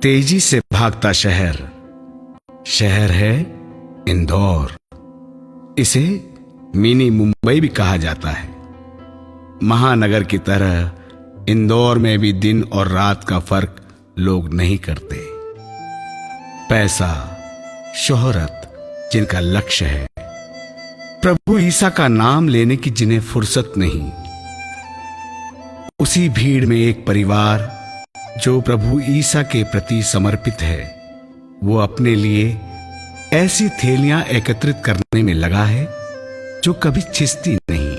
तेजी से भागता शहर, शहर है इंदौर। इसे मिनी मुंबई भी कहा जाता है। महानगर की तरह इंदौर में भी दिन और रात का फर्क लोग नहीं करते। पैसा, शोहरत जिनका लक्ष्य है, प्रभु ईसा का नाम लेने की जिन्हें फुर्सत नहीं, उसी भीड़ में एक परिवार जो प्रभु ईसा के प्रति समर्पित है, वो अपने लिए ऐसी थैलियां एकत्रित करने में लगा है जो कभी छिसती नहीं।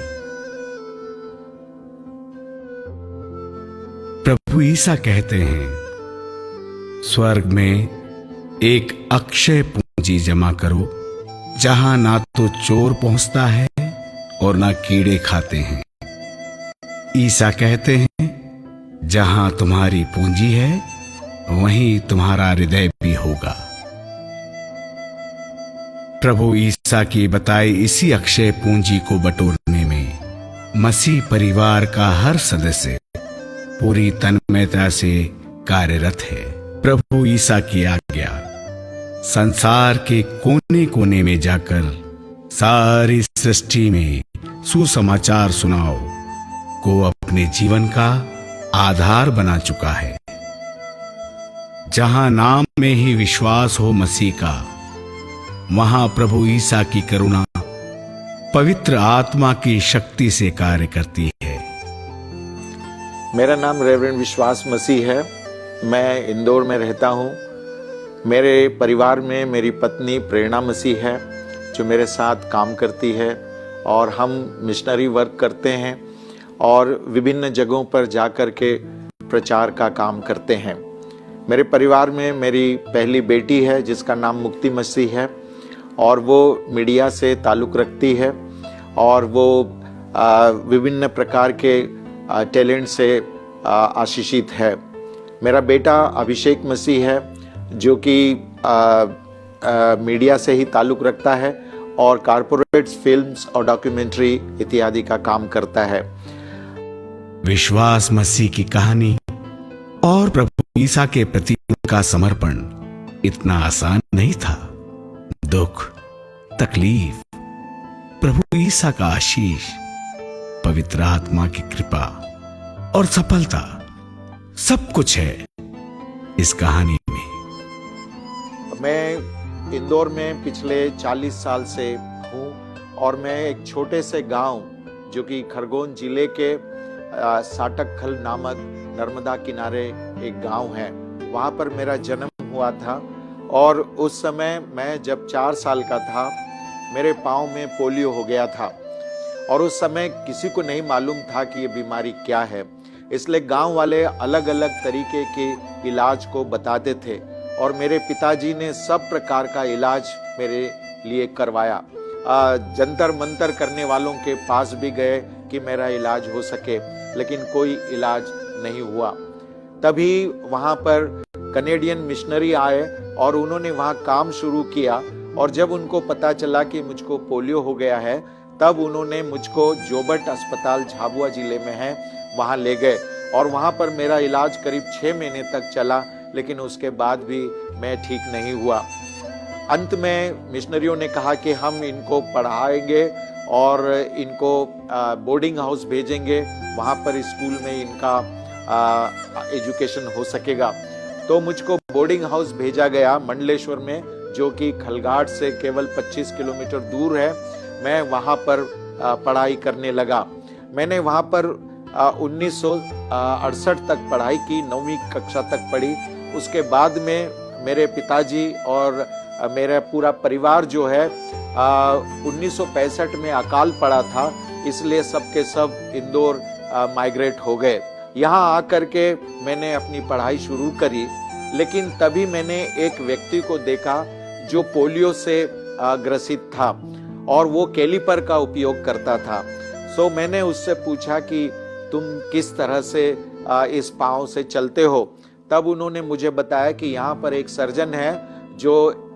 प्रभु ईसा कहते हैं, स्वर्ग में एक अक्षय पूंजी जमा करो, जहां ना तो चोर पहुंचता है और ना कीड़े खाते हैं। ईसा कहते हैं, जहां तुम्हारी पूंजी है वहीं तुम्हारा हृदय भी होगा। प्रभु ईसा की बताई इसी अक्षय पूंजी को बटोरने में मसीह परिवार का हर सदस्य पूरी तन्मयता से कार्यरत है। प्रभु ईसा की आज्ञा, संसार के कोने कोने में जाकर सारी सृष्टि में सुसमाचार सुनाओ, को अपने जीवन का आधार बना चुका है। जहां नाम में ही विश्वास हो मसीह का, वहां प्रभु ईसा की करुणा पवित्र आत्मा की शक्ति से कार्य करती है। मेरा नाम रेवरेंड विश्वास मसीह है। मैं इंदौर में रहता हूँ। मेरे परिवार में मेरी पत्नी प्रेरणा मसीह है जो मेरे साथ काम करती है, और हम मिशनरी वर्क करते हैं और विभिन्न जगहों पर जाकर के प्रचार का काम करते हैं। मेरे परिवार में मेरी पहली बेटी है जिसका नाम मुक्ति मसीह है, और वो मीडिया से ताल्लुक़ रखती है, और वो विभिन्न प्रकार के टैलेंट से आशीषित है। मेरा बेटा अभिषेक मसीह है जो कि मीडिया से ही ताल्लुक़ रखता है और कॉर्पोरेट फिल्म्स और डॉक्यूमेंट्री इत्यादि का काम करता है। विश्वास मसीह की कहानी और प्रभु ईसा के प्रति उनका समर्पण इतना आसान नहीं था। दुख, तकलीफ, प्रभु ईसा का आशीष, पवित्र आत्मा की कृपा और सफलता, सब कुछ है इस कहानी में। मैं इंदौर में पिछले 40 साल से हूँ, और मैं एक छोटे से गांव जो कि खरगोन जिले के साटकखल नामक नर्मदा किनारे एक गांव है, वहाँ पर मेरा जन्म हुआ था। और उस समय मैं जब 4 साल का था, मेरे पाँव में पोलियो हो गया था, और उस समय किसी को नहीं मालूम था कि ये बीमारी क्या है। इसलिए गांव वाले अलग अलग तरीके के इलाज को बताते थे, और मेरे पिताजी ने सब प्रकार का इलाज मेरे लिए करवाया। जंतर मंतर करने वालों के पास भी गए कि मेरा इलाज हो सके, लेकिन कोई इलाज नहीं हुआ। तभी वहाँ पर कनेडियन मिशनरी आए और उन्होंने वहाँ काम शुरू किया, और जब उनको पता चला कि मुझको पोलियो हो गया है, तब उन्होंने मुझको जोबट अस्पताल झाबुआ जिले में है वहाँ ले गए, और वहाँ पर मेरा इलाज करीब 6 महीने तक चला, लेकिन उसके बाद भी मैं ठीक नहीं हुआ। अंत में मिशनरियों ने कहा कि हम इनको पढ़ाएंगे और इनको बोर्डिंग हाउस भेजेंगे, वहाँ पर स्कूल में इनका एजुकेशन हो सकेगा। तो मुझको बोर्डिंग हाउस भेजा गया मंडलेश्वर में, जो कि खलगाट से केवल 25 किलोमीटर दूर है। मैं वहाँ पर पढ़ाई करने लगा। मैंने वहाँ पर 1968 तक पढ़ाई की, 9वीं कक्षा तक पढ़ी। उसके बाद में मेरे पिताजी और मेरा पूरा परिवार जो है 1965 में अकाल पड़ा था, इसलिए सबके सब इंदौर माइग्रेट हो गए। यहाँ आकर के मैंने अपनी पढ़ाई शुरू करी, लेकिन तभी मैंने एक व्यक्ति को देखा जो पोलियो से ग्रसित था, और वो कैलिपर का उपयोग करता था। सो मैंने उससे पूछा कि तुम किस तरह से इस पाँव से चलते हो। तब उन्होंने मुझे बताया कि यहाँ पर एक सर्जन है जो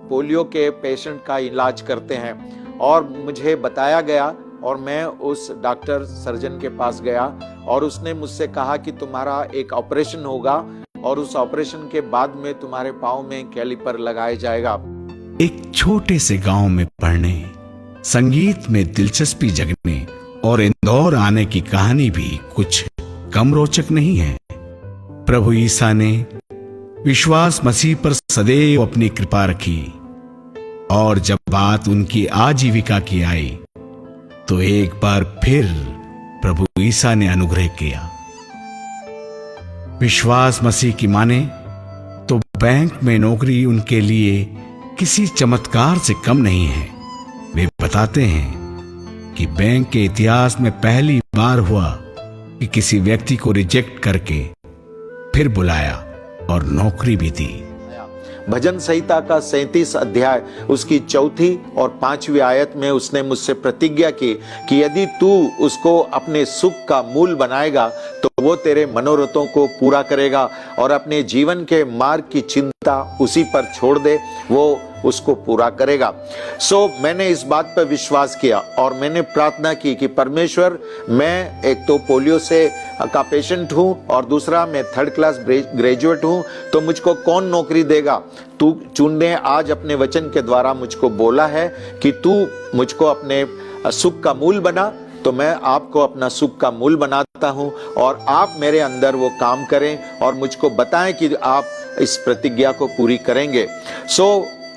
पोलियो के पेशेंट का इलाज करते हैं, और मुझे बताया गया, और मैं उस डॉक्टर सर्जन के पास गया, और उसने मुझसे कहा कि तुम्हारा एक ऑपरेशन होगा और उस ऑपरेशन के बाद में तुम्हारे पाँव में कैलिपर लगाया जाएगा। एक छोटे से गांव में पढ़ने, संगीत में दिलचस्पी जगने और इंदौर आने की कहानी भी कुछ कम रोचक नहीं है। प्रभु ईसा ने विश्वास मसीह पर सदैव अपनी कृपा रखी और जब बात उनकी आजीविका की आई तो एक बार फिर प्रभु ईसा ने अनुग्रह किया। विश्वास मसीह की माने तो बैंक में नौकरी उनके लिए किसी चमत्कार से कम नहीं है। वे बताते हैं कि बैंक के इतिहास में पहली बार हुआ कि किसी व्यक्ति को रिजेक्ट करके फिर बुलाया और नौकरी भी दी। भजन संहिता का 37 अध्याय उसकी 4 और 5वीं आयत में उसने मुझसे प्रतिज्ञा की कि यदि तू उसको अपने सुख का मूल बनाएगा तो वो तेरे मनोरथों को पूरा करेगा और अपने जीवन के मार्ग की चिंता उसी पर छोड़ दे, वो उसको पूरा करेगा। मैंने इस बात पर विश्वास किया और मैंने प्रार्थना की कि परमेश्वर, मैं एक तो पोलियो से का पेशेंट हूं और दूसरा मैं 3rd क्लास ग्रेजुएट हूं, तो मुझको कौन नौकरी देगा? तू ने आज अपने वचन के द्वारा मुझको बोला है कि तू मुझको अपने सुख का मूल बना, तो मैं आपको अपना सुख का मूल बनाता हूं और आप मेरे अंदर वो काम करें और मुझको बताएं कि आप इस प्रतिज्ञा को पूरी करेंगे।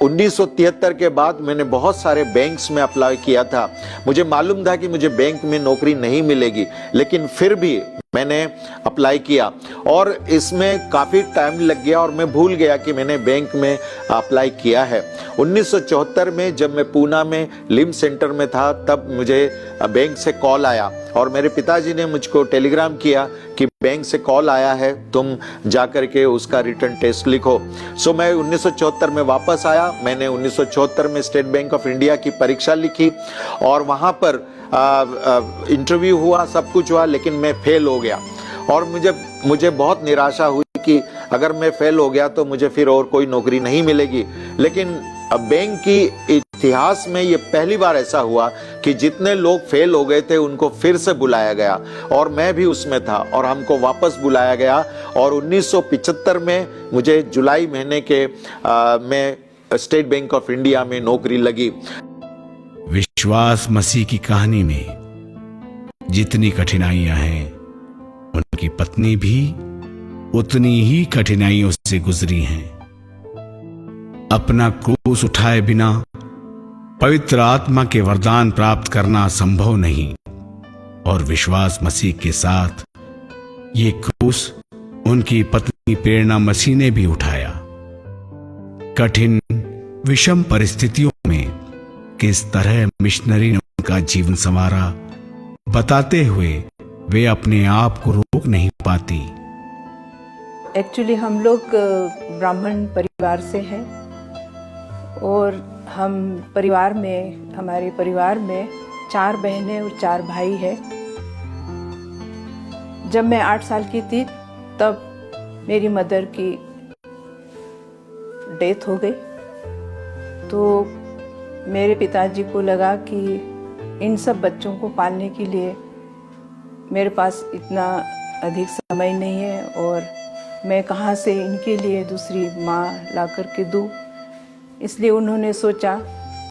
1973 के बाद मैंने बहुत सारे बैंक्स में अप्लाई किया था। मुझे मालूम था कि मुझे बैंक में नौकरी नहीं मिलेगी, लेकिन फिर भी मैंने अप्लाई किया और इसमें काफ़ी टाइम लग गया और मैं भूल गया कि मैंने बैंक में अप्लाई किया है। 1974 में जब मैं पूना में लिम सेंटर में था, तब मुझे बैंक से कॉल आया और मेरे पिताजी ने मुझको टेलीग्राम किया कि बैंक से कॉल आया है, तुम जा करके उसका रिटर्न टेस्ट लिखो। मैं 1974 में वापस आया। मैंने 1974 में स्टेट बैंक ऑफ इंडिया की परीक्षा लिखी और वहाँ पर इंटरव्यू हुआ, सब कुछ हुआ, लेकिन मैं फेल हो गया और मुझे बहुत निराशा हुई कि अगर मैं फेल हो गया तो मुझे फिर और कोई नौकरी नहीं मिलेगी। लेकिन बैंक की इतिहास में ये पहली बार ऐसा हुआ कि जितने लोग फेल हो गए थे उनको फिर से बुलाया गया और मैं भी उसमें था और हमको वापस बुलाया गया और 1975 में मुझे जुलाई महीने के में स्टेट बैंक ऑफ इंडिया में नौकरी लगी। विश्वास मसीह की कहानी में जितनी कठिनाइयां हैं, उनकी पत्नी भी उतनी ही कठिनाइयों से गुजरी हैं। अपना क्रूस उठाए बिना पवित्र आत्मा के वरदान प्राप्त करना संभव नहीं और विश्वास मसीह के साथ ये क्रूस उनकी पत्नी प्रेरणा मसीह ने भी उठाया। कठिन विषम परिस्थितियों में किस तरह मिशनरी ने उनका जीवन संवारा, बताते हुए वे अपने आप को रोक नहीं पाती। एक्चुअली हम लोग ब्राह्मण परिवार से हैं और हमारे परिवार में 4 बहनें और 4 भाई हैं। जब मैं 8 साल की थी तब मेरी मदर की डेथ हो गई, तो मेरे पिताजी को लगा कि इन सब बच्चों को पालने के लिए मेरे पास इतना अधिक समय नहीं है और मैं कहाँ से इनके लिए दूसरी माँ ला कर के दूँ। इसलिए उन्होंने सोचा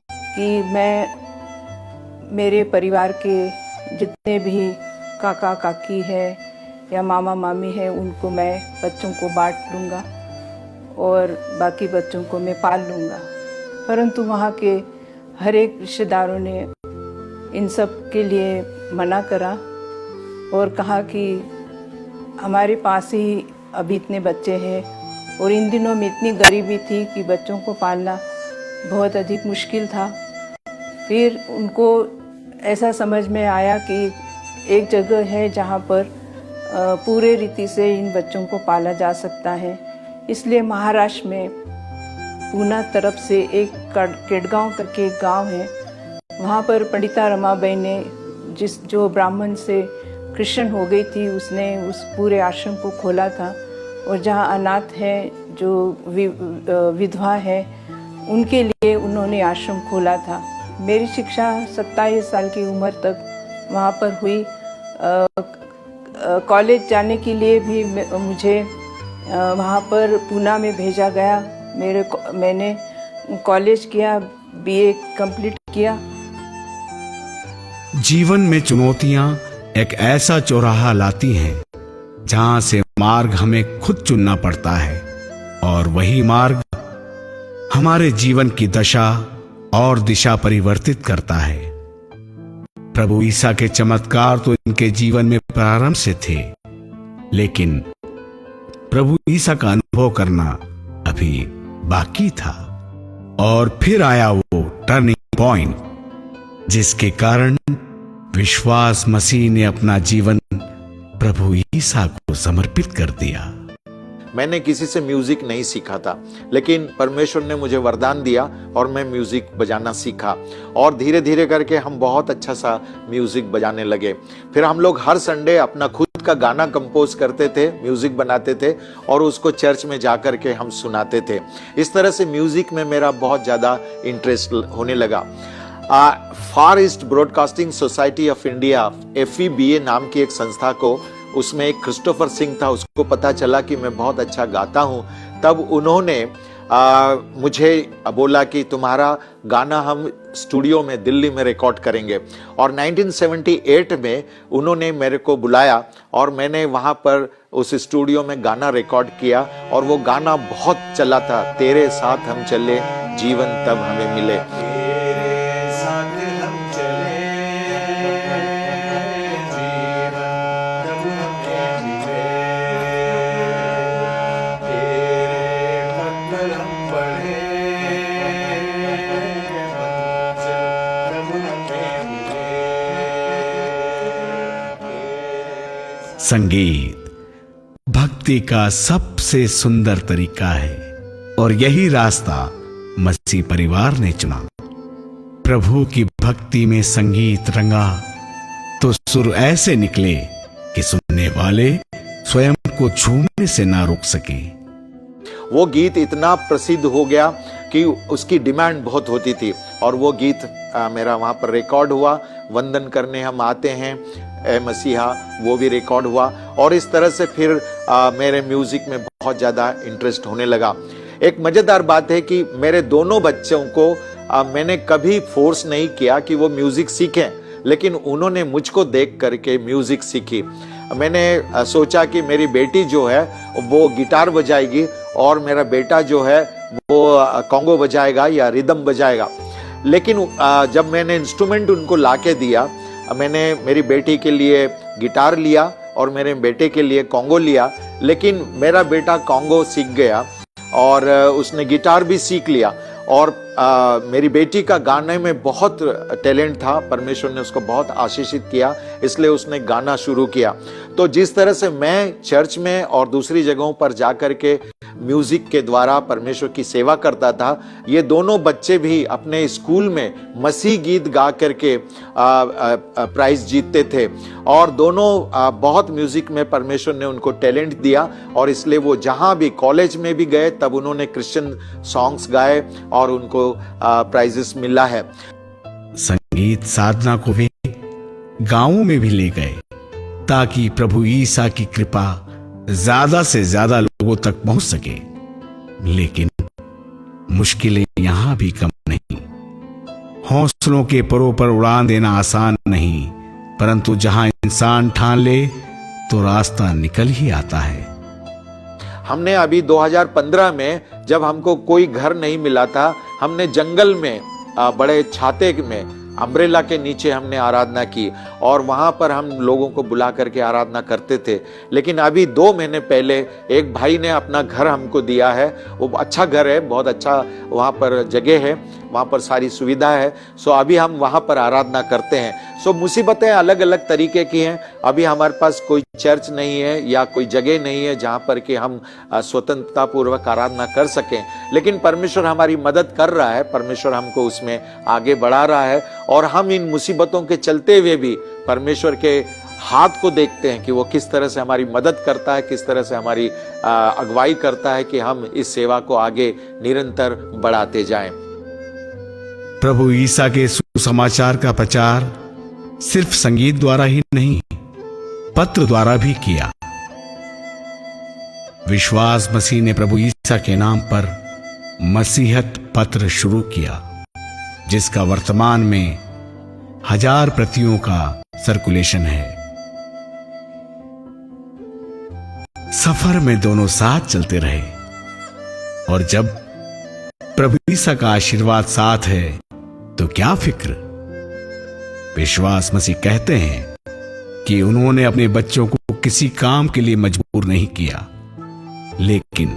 कि मैं मेरे परिवार के जितने भी काका काकी है या मामा मामी है उनको मैं बच्चों को बांट लूँगा और बाकी बच्चों को मैं पाल लूँगा। परंतु वहाँ के हर एक रिश्तेदारों ने इन सब के लिए मना करा और कहा कि हमारे पास ही अभी इतने बच्चे हैं और इन दिनों में इतनी गरीबी थी कि बच्चों को पालना बहुत अधिक मुश्किल था। फिर उनको ऐसा समझ में आया कि एक जगह है जहाँ पर पूरे रीति से इन बच्चों को पाला जा सकता है। इसलिए महाराष्ट्र में पूना तरफ से एक केडगांव करके एक गांव है, वहाँ पर पंडिता रमाबाई ने जो ब्राह्मण से क्रिश्चियन हो गई थी, उसने उस पूरे आश्रम को खोला था और जहाँ अनाथ हैं, जो विधवा है, उनके लिए उन्होंने आश्रम खोला था। मेरी शिक्षा 27 साल की उम्र तक वहाँ पर हुई। कॉलेज जाने के लिए भी मुझे वहाँ पर पूना में भेजा गया। मैंने कॉलेज किया, बीए कंप्लीट किया। जीवन में चुनौतियां एक ऐसा चौराहा लाती हैं जहां से मार्ग हमें खुद चुनना पड़ता है, और वही मार्ग हमारे जीवन की दशा और दिशा परिवर्तित करता है। प्रभु ईसा के चमत्कार तो इनके जीवन में प्रारंभ से थे, लेकिन प्रभु ईसा का अनुभव करना अभी बाकी था। और फिर आया वो टर्निंग पॉइंट, जिसके कारण विश्वास मसीह ने अपना जीवन प्रभु ईसा को समर्पित कर दिया। मैंने किसी से म्यूजिक नहीं सीखा था, लेकिन परमेश्वर ने मुझे वरदान दिया और मैं म्यूजिक बजाना सीखा, और धीरे धीरे करके हम बहुत अच्छा सा म्यूजिक बजाने लगे। फिर हम लोग हर संडे अपना खुद का गाना कंपोज करते थे, म्यूजिक बनाते थे और उसको चर्च में जाकर के हम सुनाते थे। इस तरह से म्यूजिक में मेरा बहुत ज्यादा इंटरेस्ट होने लगा। Far east broadcasting society of India, FEBA नाम की एक संस्था को, उसमें एक क्रिस्टोफर सिंह था, उसको पता चला कि मैं बहुत अच्छा गाता हूं। तब उन्होंने मुझे बोला कि तुम्हारा गाना हम स्टूडियो में दिल्ली में रिकॉर्ड करेंगे, और 1978 में उन्होंने मेरे को बुलाया और मैंने वहां पर उस स्टूडियो में गाना रिकॉर्ड किया, और वो गाना बहुत चला था, तेरे साथ हम चले जीवन तब हमें मिले। संगीत भक्ति का सबसे सुंदर तरीका है, और यही रास्ता मसीह परिवार ने चुना। प्रभु की भक्ति में संगीत रंगा तो सुर ऐसे निकले कि सुनने वाले स्वयं को झूमने से ना रुक सके। वो गीत इतना प्रसिद्ध हो गया कि उसकी डिमांड बहुत होती थी, और वो गीत मेरा वहां पर रिकॉर्ड हुआ। वंदन करने हम आते हैं ए मसीहा, वो भी रिकॉर्ड हुआ, और इस तरह से फिर मेरे म्यूजिक में बहुत ज्यादा इंटरेस्ट होने लगा। एक मजेदार बात है कि मेरे दोनों बच्चों को मैंने कभी फोर्स नहीं किया कि वो म्यूजिक सीखें, लेकिन उन्होंने मुझको देख करके म्यूजिक सीखी। मैंने सोचा कि मेरी बेटी जो है वो गिटार बजाएगी और मेरा बेटा जो है वो कॉन्गो बजाएगा या रिदम बजाएगा। लेकिन जब मैंने इंस्ट्रूमेंट उनको लाके दिया, मैंने मेरी बेटी के लिए गिटार लिया और मेरे बेटे के लिए कॉन्गो लिया, लेकिन मेरा बेटा कॉन्गो सीख गया और उसने गिटार भी सीख लिया, और मेरी बेटी का गाने में बहुत टैलेंट था। परमेश्वर ने उसको बहुत आशीषित किया, इसलिए उसने गाना शुरू किया। तो जिस तरह से मैं चर्च में और दूसरी जगहों पर जाकर के म्यूजिक के द्वारा परमेश्वर की सेवा करता था, ये दोनों बच्चे भी अपने स्कूल में मसीह गीत गा करके प्राइज जीतते थे, और दोनों बहुत म्यूजिक में परमेश्वर ने उनको टैलेंट दिया, और इसलिए वो जहां भी कॉलेज में भी गए तब उन्होंने क्रिश्चियन सॉन्ग्स गाए और उनको प्राइजेस मिला है। संगीत साधना को वे गांवों में भी ले गए ताकि प्रभु ईसा की कृपा ज्यादा से ज्यादा लोगों तक पहुंच सके। लेकिन मुश्किलें यहां भी कम नहीं। हौसलों के परों पर उड़ान देना आसान नहीं, परंतु जहां इंसान ठान ले तो रास्ता निकल ही आता है। हमने अभी 2015 में जब हमको कोई घर नहीं मिला था, हमने जंगल में बड़े छाते में अम्ब्रेला के नीचे हमने आराधना की, और वहां पर हम लोगों को बुला करके आराधना करते थे। लेकिन अभी 2 महीने पहले एक भाई ने अपना घर हमको दिया है। वो अच्छा घर है, बहुत अच्छा वहां पर जगह है, वहां पर सारी सुविधा है। सो अभी हम वहां पर आराधना करते हैं। सो मुसीबतें अलग अलग तरीके की हैं। अभी हमारे पास कोई चर्च नहीं है या कोई जगह नहीं है जहां पर कि हम स्वतंत्रता पूर्वक आराधना कर सकें, लेकिन परमेश्वर हमारी मदद कर रहा है। परमेश्वर हमको उसमें आगे बढ़ा रहा है, और हम इन मुसीबतों के चलते हुए भी परमेश्वर के हाथ को देखते हैं कि वो किस तरह से हमारी मदद करता है, किस तरह से हमारी अगुवाई करता है कि हम इस सेवा को आगे निरंतर बढ़ाते जाएं। प्रभु ईसा के सुसमाचार का प्रचार सिर्फ संगीत द्वारा ही नहीं, पत्र द्वारा भी किया। विश्वास मसीह ने प्रभु ईसा के नाम पर मसीहत पत्र शुरू किया, जिसका वर्तमान में 1000 प्रतियों का सर्कुलेशन है। सफर में दोनों साथ चलते रहे, और जब प्रभु ईसा का आशीर्वाद साथ है तो क्या फिक्र। विश्वास मसीह कहते हैं कि उन्होंने अपने बच्चों को किसी काम के लिए मजबूर नहीं किया, लेकिन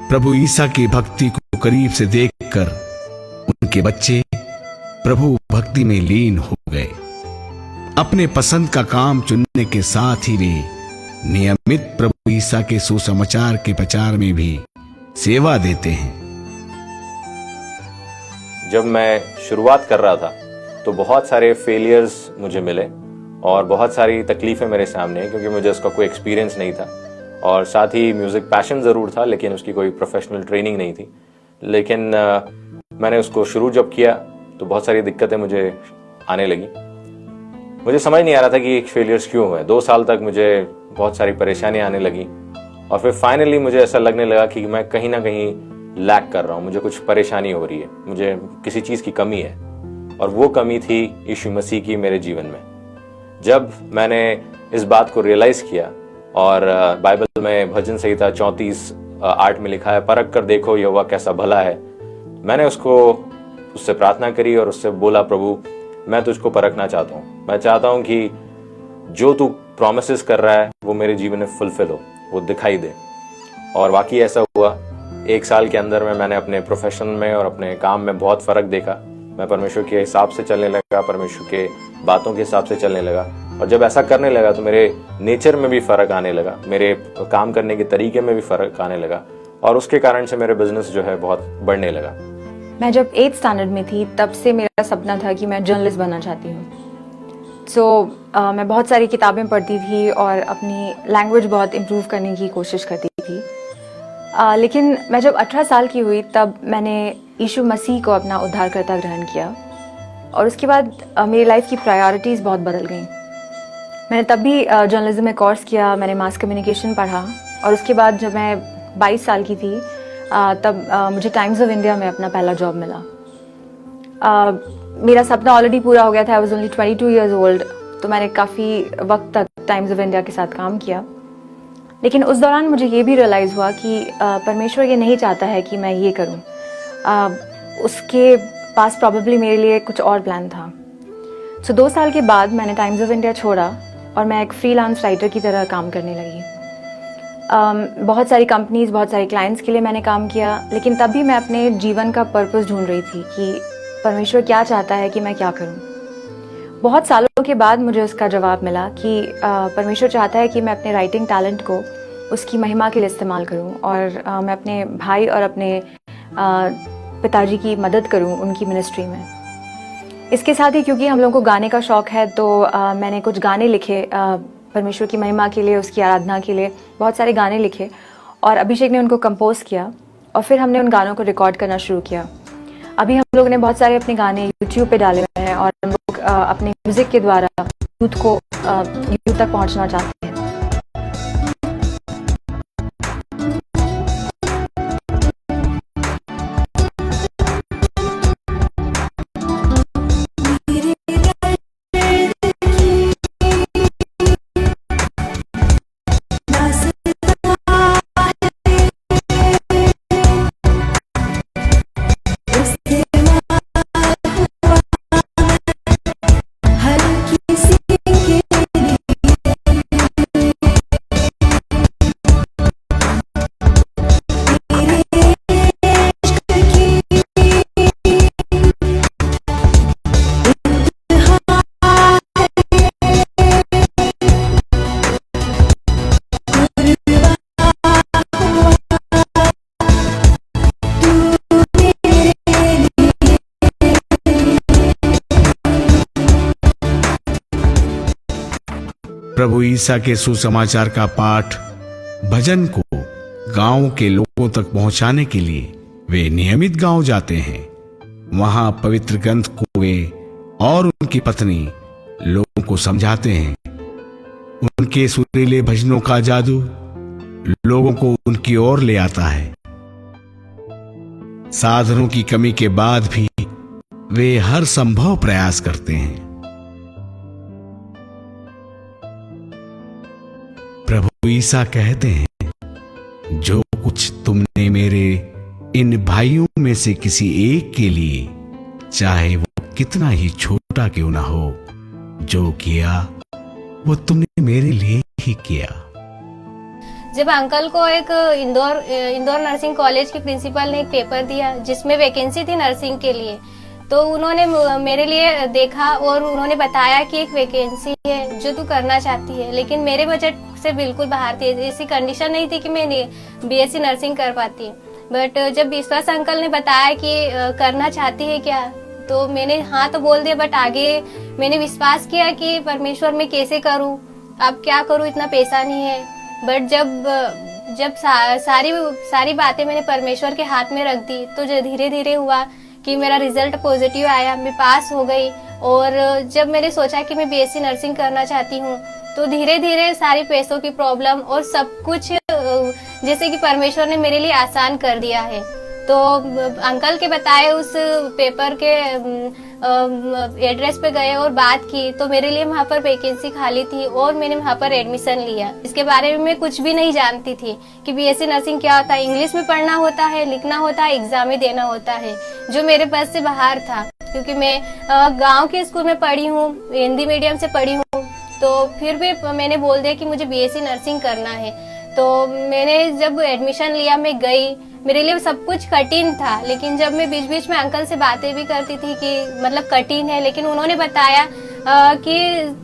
प्रभु ईसा की भक्ति को करीब से देखकर उनके बच्चे प्रभु भक्ति में लीन हो गए। अपने पसंद का काम चुनने के साथ ही वे नियमित प्रभु ईसा के सुसमाचार के प्रचार में भी सेवा देते हैं। जब मैं शुरुआत कर रहा था तो बहुत सारे फेलियर्स मुझे मिले और बहुत सारी तकलीफें मेरे सामने हैं, क्योंकि मुझे उसका कोई एक्सपीरियंस नहीं था, और साथ ही म्यूज़िक पैशन ज़रूर था लेकिन उसकी कोई प्रोफेशनल ट्रेनिंग नहीं थी। लेकिन मैंने उसको शुरू जब किया तो बहुत सारी दिक्कतें मुझे आने लगी। मुझे समझ नहीं आ रहा था कि फेलियर्स क्यों हुए। 2 साल तक मुझे बहुत सारी परेशानियां आने लगी, और फिर फाइनली मुझे ऐसा लगने लगा कि मैं कहीं ना कहीं लैक कर रहा हूँ, मुझे कुछ परेशानी हो रही है, मुझे किसी चीज़ की कमी है, और वो कमी थी यीशु मसीह की मेरे जीवन में। जब मैंने इस बात को रियलाइज़ किया, और बाइबल में भजन संहिता 34:8 में लिखा है, परख कर देखो यहोवा कैसा भला है, मैंने उससे प्रार्थना करी और उससे बोला, प्रभु मैं तुझको परखना चाहता हूँ। मैं चाहता हूँ कि जो तू प्रॉमिसेस कर रहा है वो मेरे जीवन में फुलफिल हो, वो दिखाई दे। और वाकई ऐसा हुआ। 1 साल के अंदर में मैंने अपने प्रोफेशन में और अपने काम में बहुत फ़र्क देखा। मैं परमेश्वर के हिसाब से चलने लगा, परमेश्वर के बातों के हिसाब से चलने लगा, और जब ऐसा करने लगा तो मेरे नेचर में भी फ़र्क आने लगा, मेरे काम करने के तरीके में भी फ़र्क आने लगा, और उसके कारण से मेरे बिजनेस जो है बहुत बढ़ने लगा। मैं जब 8th स्टैंडर्ड में थी तब से मेरा सपना था कि मैं जर्नलिस्ट बनना चाहती हूँ। मैं बहुत सारी किताबें पढ़ती थी और अपनी लैंग्वेज बहुत इम्प्रूव करने की कोशिश करती थी। लेकिन मैं जब 18 साल की हुई तब मैंने यीशु मसीह को अपना उद्धारकर्ता ग्रहण किया, और उसके बाद मेरी लाइफ की प्रायोरिटीज़ बहुत बदल गई। मैंने तब भी जर्नलिज्म में कोर्स किया, मैंने मास कम्युनिकेशन पढ़ा, और उसके बाद जब मैं 22 साल की थी तब मुझे टाइम्स ऑफ इंडिया में अपना पहला जॉब मिला। मेरा सपना ऑलरेडी पूरा हो गया था। I was only 22 years old, तो मैंने काफ़ी वक्त तक टाइम्स ऑफ इंडिया के साथ काम किया। लेकिन उस दौरान मुझे ये भी रियलाइज़ हुआ कि परमेश्वर ये नहीं चाहता है कि मैं ये करूं। उसके पास प्रॉबेबली मेरे लिए कुछ और प्लान था। 2 साल के बाद मैंने टाइम्स ऑफ इंडिया छोड़ा और मैं एक फ्रीलांस राइटर की तरह काम करने लगी। बहुत सारी कंपनीज, बहुत सारे क्लाइंट्स के लिए मैंने काम किया, लेकिन तब भी मैं अपने जीवन का पर्पस ढूंढ रही थी कि परमेश्वर क्या चाहता है कि मैं क्या करूं। बहुत सालों के बाद मुझे उसका जवाब मिला कि परमेश्वर चाहता है कि मैं अपने राइटिंग टैलेंट को उसकी महिमा के लिए इस्तेमाल करूं, और मैं अपने भाई और अपने पिताजी की मदद करूं उनकी मिनिस्ट्री में। इसके साथ ही क्योंकि हम लोगों को गाने का शौक़ है, तो मैंने कुछ गाने लिखे परमेश्वर की महिमा के लिए, उसकी आराधना के लिए बहुत सारे गाने लिखे, और अभिषेक ने उनको कंपोज किया, और फिर हमने उन गानों को रिकॉर्ड करना शुरू किया। अभी हम लोग ने बहुत सारे अपने गाने यूट्यूब पे डाले हुए हैं, और हम लोग अपने म्यूज़िक के द्वारा यूथ तक पहुंचना चाहते हैं। प्रभु ईसा के सुसमाचार का पाठ भजन को गांव के लोगों तक पहुंचाने के लिए वे नियमित गांव जाते हैं। वहां पवित्र ग्रंथ को वे और उनकी पत्नी लोगों को समझाते हैं। उनके सुरीले भजनों का जादू लोगों को उनकी ओर ले आता है। साधनों की कमी के बाद भी वे हर संभव प्रयास करते हैं। प्रभु ईसा कहते हैं, जो कुछ तुमने मेरे इन भाइयों में से किसी एक के लिए, चाहे वो कितना ही छोटा क्यों ना हो, जो किया वो तुमने मेरे लिए ही किया। जब अंकल को एक इंदौर नर्सिंग कॉलेज के प्रिंसिपल ने एक पेपर दिया जिसमें वैकेंसी थी नर्सिंग के लिए, तो उन्होंने मेरे लिए देखा और उन्होंने बताया कि एक वैकेंसी है जो तू करना चाहती है, लेकिन मेरे बजट से बिल्कुल बाहर थी। ऐसी कंडीशन नहीं थी कि मैं बीएससी नर्सिंग कर पाती। बट जब विश्वास अंकल ने बताया कि करना चाहती है क्या, तो मैंने हाँ तो बोल दिया, बट आगे मैंने विश्वास किया कि परमेश्वर मैं कैसे करूँ, अब क्या करूँ, इतना पैसा नहीं है। बट जब सारी बातें मैंने परमेश्वर के हाथ में रख दी, तो जो धीरे धीरे हुआ कि मेरा रिजल्ट पॉजिटिव आया, मैं पास हो गई। और जब मैंने सोचा कि मैं बीएससी नर्सिंग करना चाहती हूँ, तो धीरे धीरे सारी पैसों की प्रॉब्लम और सब कुछ जैसे कि परमेश्वर ने मेरे लिए आसान कर दिया है। तो अंकल के बताए उस पेपर के एड्रेस पे गए और बात की, तो मेरे लिए वहाँ पर वैकेंसी खाली थी और मैंने वहाँ पर एडमिशन लिया। इसके बारे में मैं कुछ भी नहीं जानती थी कि बीएससी नर्सिंग क्या होता है। इंग्लिश में पढ़ना होता है, लिखना होता है, एग्जाम में देना होता है, जो मेरे पास से बाहर था, क्योंकि मैं गाँव के स्कूल में पढ़ी हूँ, हिंदी मीडियम से पढ़ी हूँ। तो फिर भी मैंने बोल दिया कि मुझे बीएससी नर्सिंग करना है। तो मैंने जब एडमिशन लिया, मैं गई, मेरे लिए सब कुछ कठिन था, लेकिन जब मैं बीच बीच में अंकल से बातें भी करती थी कि मतलब कठिन है, लेकिन उन्होंने बताया कि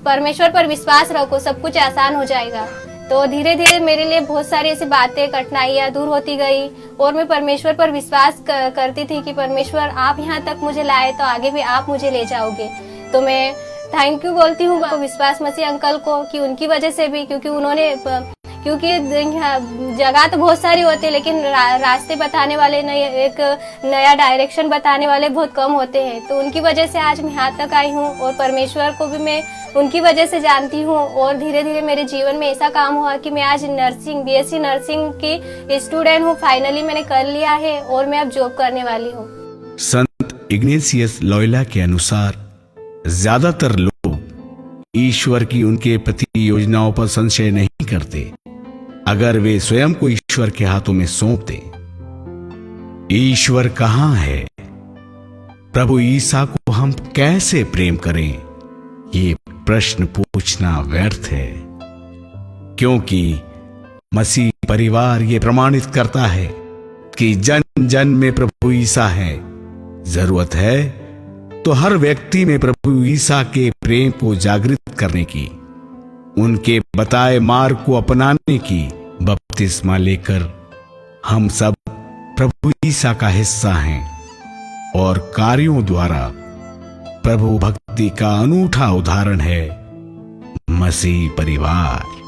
परमेश्वर पर विश्वास रखो, सब कुछ आसान हो जाएगा। तो धीरे धीरे मेरे लिए बहुत सारी ऐसी बातें, कठिनाइयां दूर होती गई और मैं परमेश्वर पर विश्वास करती थी कि परमेश्वर आप यहाँ तक मुझे लाए तो आगे भी आप मुझे ले जाओगे। तो मैं थैंक यू बोलती हूँ विश्वास मसीह अंकल को कि उनकी वजह से भी, क्योंकि जगह तो बहुत सारी होती है, लेकिन रास्ते बताने वाले एक नया डायरेक्शन बताने वाले बहुत कम होते हैं। तो उनकी वजह से आज मैं यहाँ तक आई हूँ और परमेश्वर को भी मैं उनकी वजह से जानती हूँ। और धीरे धीरे मेरे जीवन में ऐसा काम हुआ कि मैं आज बीएससी नर्सिंग की स्टूडेंट हूँ। फाइनली मैंने कर लिया है और मैं अब जॉब करने वाली हूँ। संत इग्नेशियस लोयोला के अनुसार ज्यादातर लोग ईश्वर की उनके प्रति योजनाओं पर संशय नहीं करते अगर वे स्वयं को ईश्वर के हाथों में सौंप दें। ईश्वर कहां है? प्रभु ईसा को हम कैसे प्रेम करें? ये प्रश्न पूछना व्यर्थ है, क्योंकि मसीह परिवार ये प्रमाणित करता है कि जन जन में प्रभु ईसा है। जरूरत है तो हर व्यक्ति में प्रभु ईसा के प्रेम को जागृत करने की, उनके बताए मार्ग को अपनाने की। बपतिस्मा लेकर हम सब प्रभु ईसा का हिस्सा हैं और कार्यों द्वारा प्रभु भक्ति का अनूठा उदाहरण है मसीह परिवार।